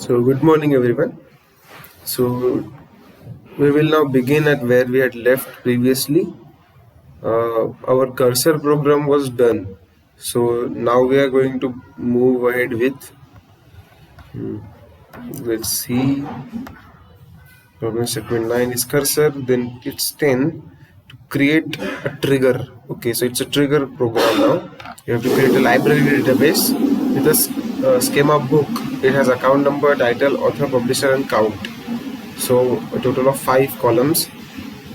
So good morning everyone. So we will now begin at where we had left previously. Our cursor program was done. So now we are going to move ahead with, let's see, program statement 9 is cursor, then it's 10 to create a trigger. Okay, so it's a trigger program now. You have to create a library database with a schema book. It has account number, title, author, publisher and count. So a total of 5 columns.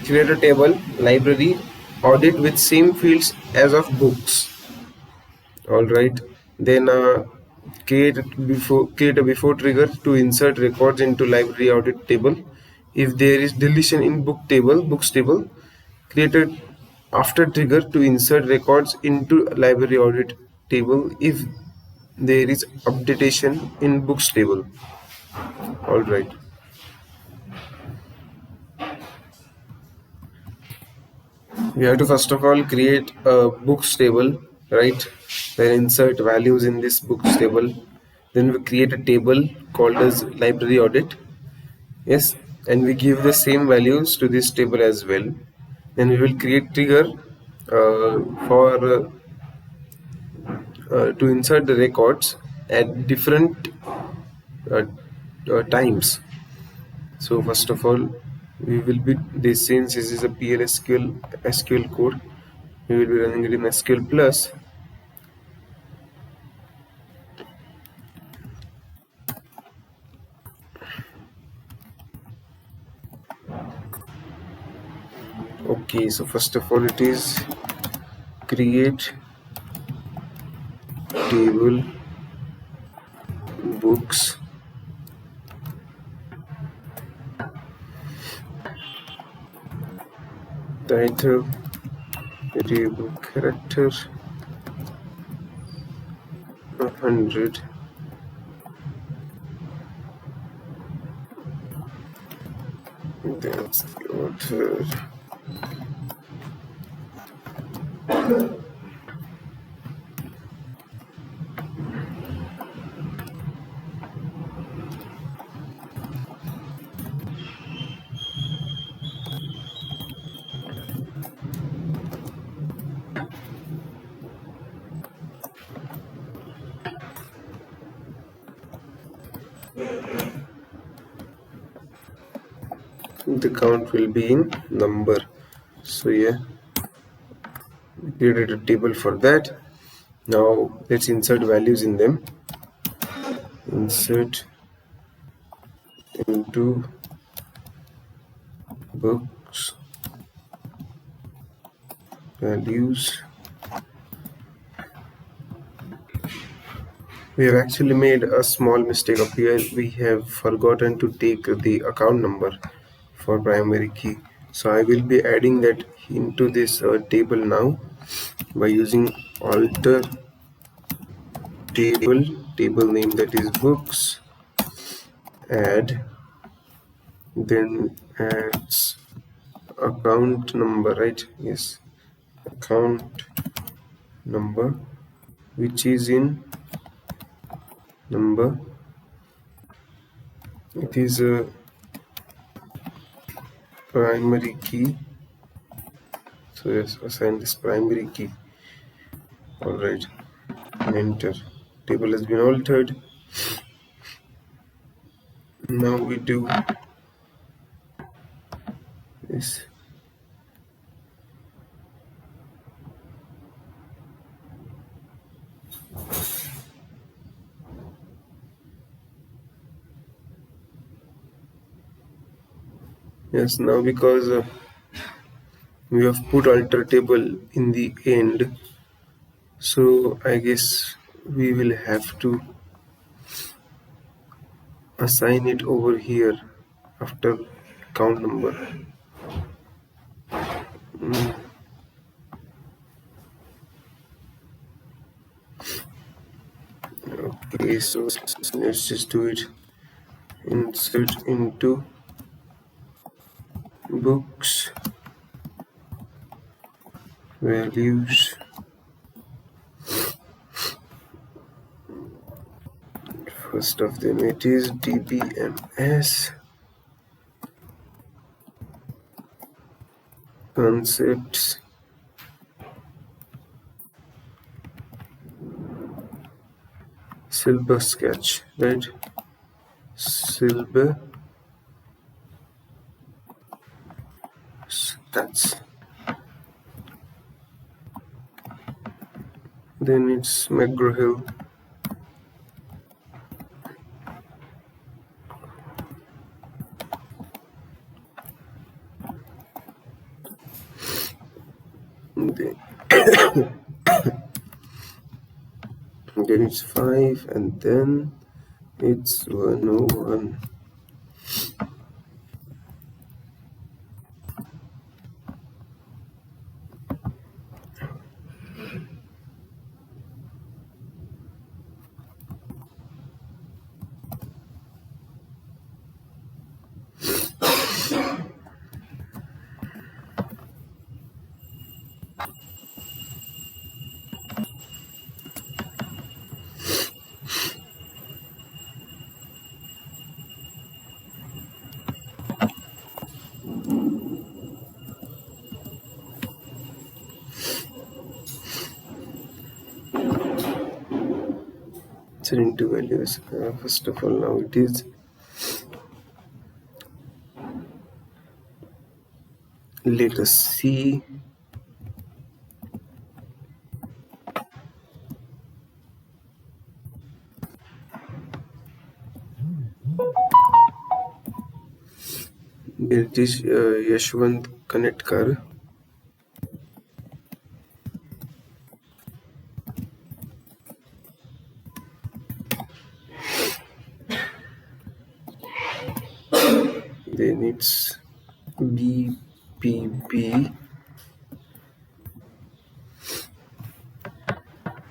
Create a table, library, audit with same fields as of books. Alright. Then create a before trigger to insert records into library audit table. If there is deletion in books table, create a after trigger to insert records into library audit table if there is updatation in books table. Alright. We have to first of all create a books table, right? Then insert values in this books table. Then we create a table called as library audit. Yes, and we give the same values to this table as well. Then we will create trigger for to insert the records at different times. So first of all, we will be this, since this is a SQL code, we will be running it in SQL plus. Okay, so first of all it is create table books title variable character 100 that's the author. The count will be in number. So yeah, we created a table for that. Now let's insert values in them. Insert into books values. We have actually made a small mistake up here. We have forgotten to take the account number for primary key. So I will be adding that into this table now by using alter table name, that is books, add, then adds account number, right? Yes, account number, which is in number. It is a primary key. So yes, assign this primary key. Alright, enter. Table has been altered. Now we do this. Yes, now because we have put alter table in the end, so I guess we will have to assign it over here after count number. Okay, so let's just do it. Insert into books values First of them, it is DBMS concepts silver sketch, right? Silver sketch. Then it's McGraw-Hill. Then it's 5, and then it's 101. Into values. First of all, now it is let us see it is Yashwant Kanetkar. Then it's BPP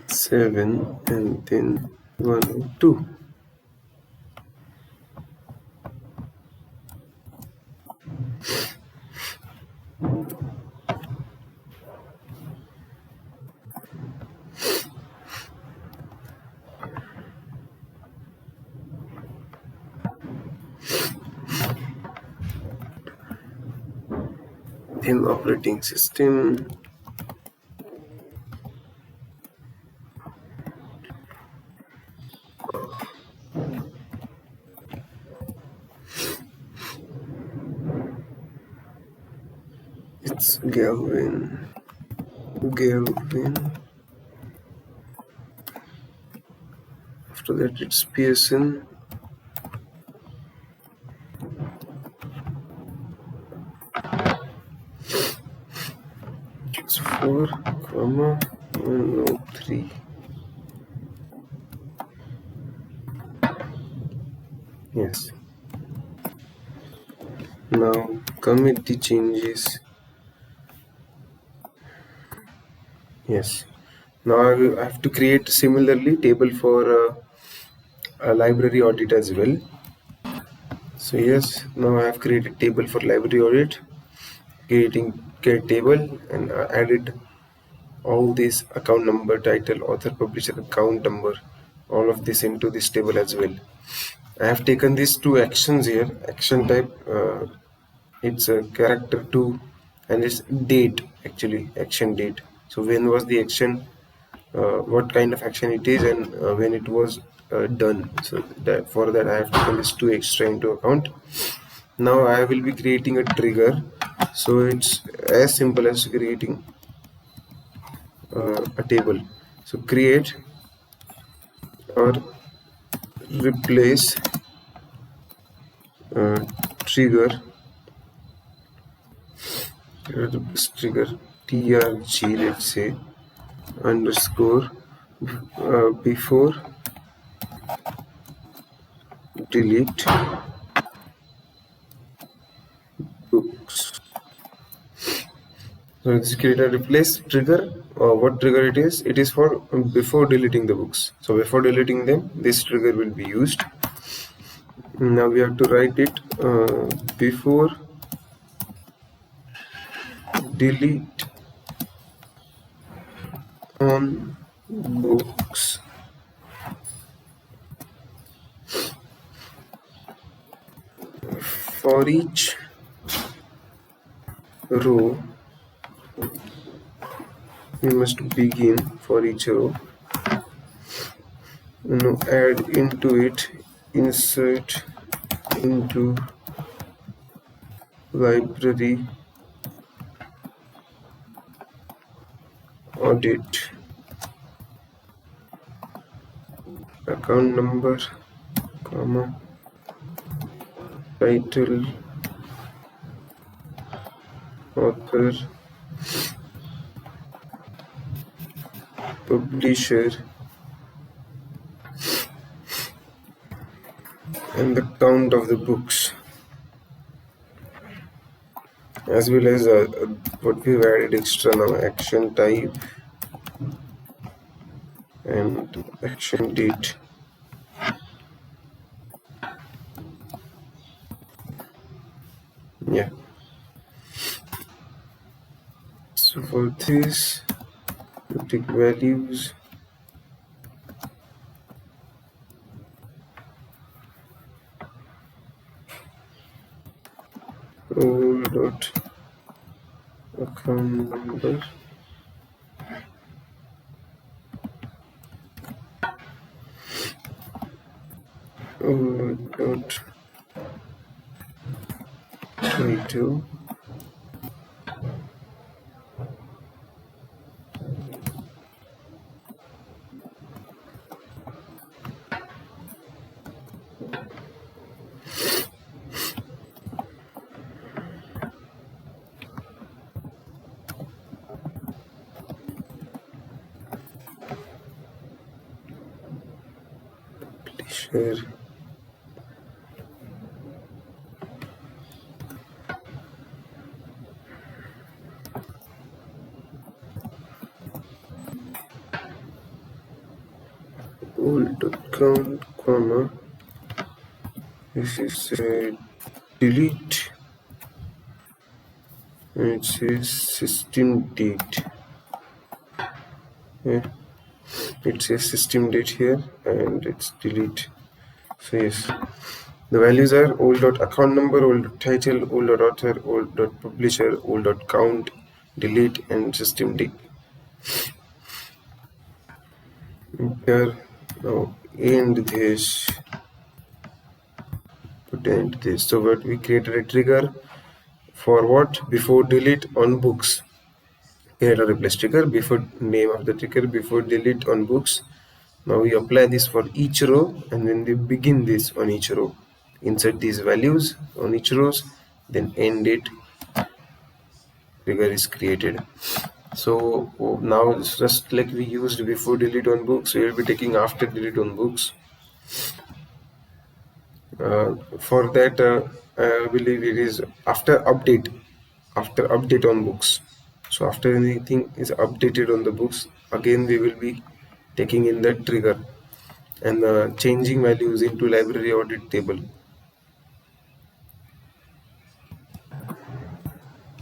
7 and then 102. Then operating system. It's Galvin. After that, it's Pearson. It's 4, 103. Yes. Now commit the changes. Yes. Now I have to create similarly table for a library audit as well. So yes, now I have created table for library audit. Creating get table and added all these account number, title, author, publisher, account number, all of this into this table as well. I have taken these two actions here. Action type, it's a character 2, and it's date, actually action date. So when was the action, what kind of action it is, and when it was done. So that for that I have taken these two extra into account. Now I will be creating a trigger. So it's as simple as creating a table. So create or replace trigger trg, let's say, underscore before delete books. So let's create a replace trigger. What trigger it is? It is for before deleting the books. So before deleting them, this trigger will be used. Now we have to write it before delete on books. for each row we must begin for each row, add into it, insert into library audit account number, comma, title, author, publisher, and the count of the books, as well as what we've added extra now, action type and action date. Yeah, so for this you take values, role dot account number, role dot title, publisher, count, comma, this is delete, and it says system date. Yeah, it says system date here and it's delete. So yes, the values are old.account number, old.title, old.author, old.publisher, old.count, delete, and system date. Here now end this, put end this. So what we created a trigger for what? Before delete on books. Create a replace trigger before name of the trigger before delete on books. Now we apply this for each row, and then we begin this on each row. Insert these values on each rows, then end it. Trigger is created. So now it's just like we used before delete on books, we will be taking after delete on books. For that, I believe it is after update on books. So after anything is updated on the books, again we will be taking in that trigger and changing values into library audit table.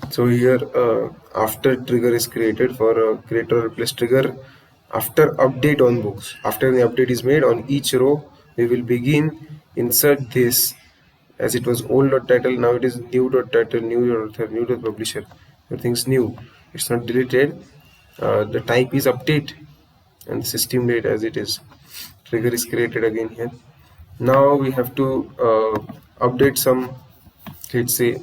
So here after trigger is created for create or replace trigger after update on books. After the update is made on each row, we will begin insert this, as it was old.title, now it is new.title, new.author, new.publisher. Everything's new, it's not deleted. The type is update and the system date as it is. Trigger is created again here. Now we have to update some, let's say,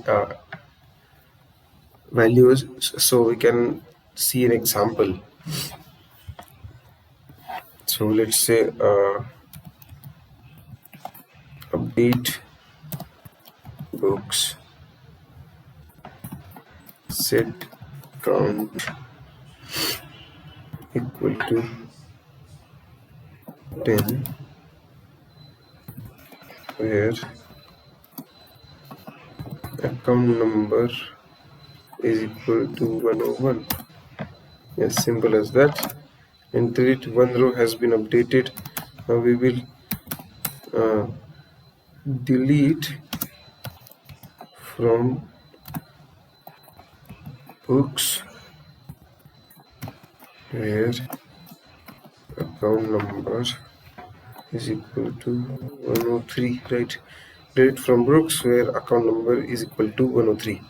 values, so we can see an example. So let's say update books, set count equal to 10, where account number is equal to 101. Yes, simple as that. And delete one row has been updated. Now we will delete from books, where account number is equal to 103, right? delete from books where account number is equal to 103.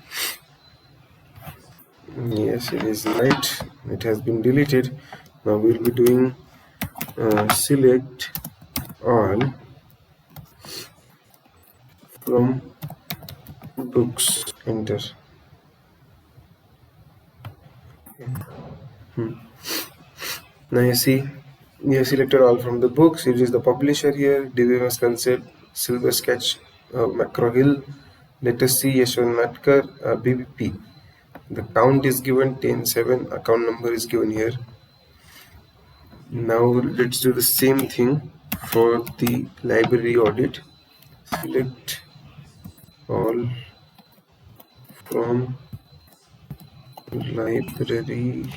Yes, it is right. It has been deleted. Now we'll be doing select all from books. Enter. Now you see, we have selected all from the books. It is the publisher here, DBMS concept, Silver Sketch, Macro Hill. Let us see Yashwant Matkar, BBP. The count is given 10.7, account number is given here. Now let's do the same thing for the library audit. Select all from library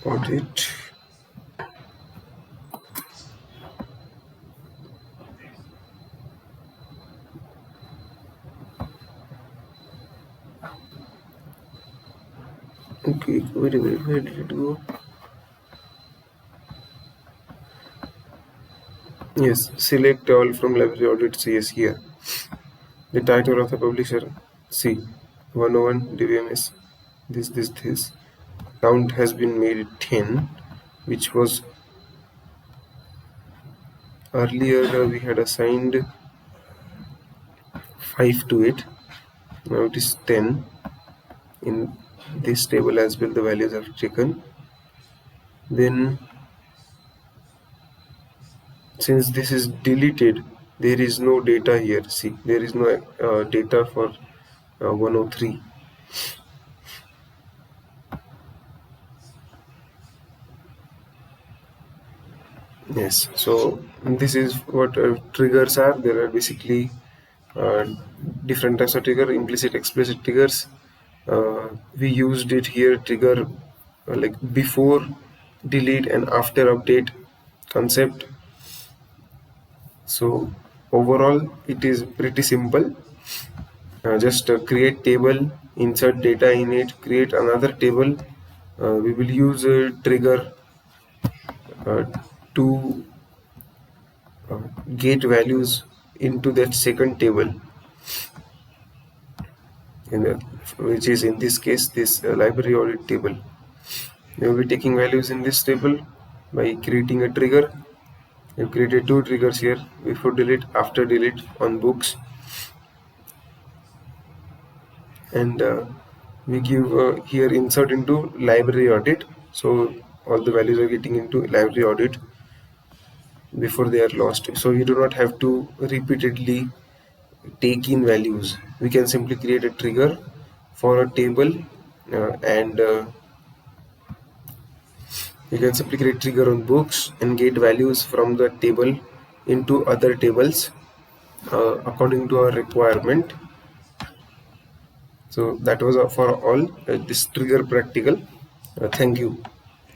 audit. Okay, wait a minute, where did it go? Yes, select all from library audit CS here. The title of the publisher, C, 101 DBMS, this. Count has been made 10, which was earlier we had assigned 5 to it. Now it is 10. In this table as well, the values are taken. Then, since this is deleted, there is no data here. See, there is no data for 103. Yes, so this is what triggers are. There are basically different types of trigger, implicit, explicit triggers. We used it here, trigger like before delete and after update concept. So overall it is pretty simple. Just create table, insert data in it, create another table. We will use a trigger to get values into that second table, which is in this case this library audit table. We will be taking values in this table by creating a trigger. We have created two triggers here, before delete, after delete on books, and we give here insert into library audit, so all the values are getting into library audit before they are lost. So you do not have to repeatedly take in values. We can simply create a trigger for a table and you can simply create trigger on books and get values from the table into other tables according to our requirement. So that was for all this trigger practical. Thank you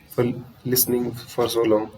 for listening for so long.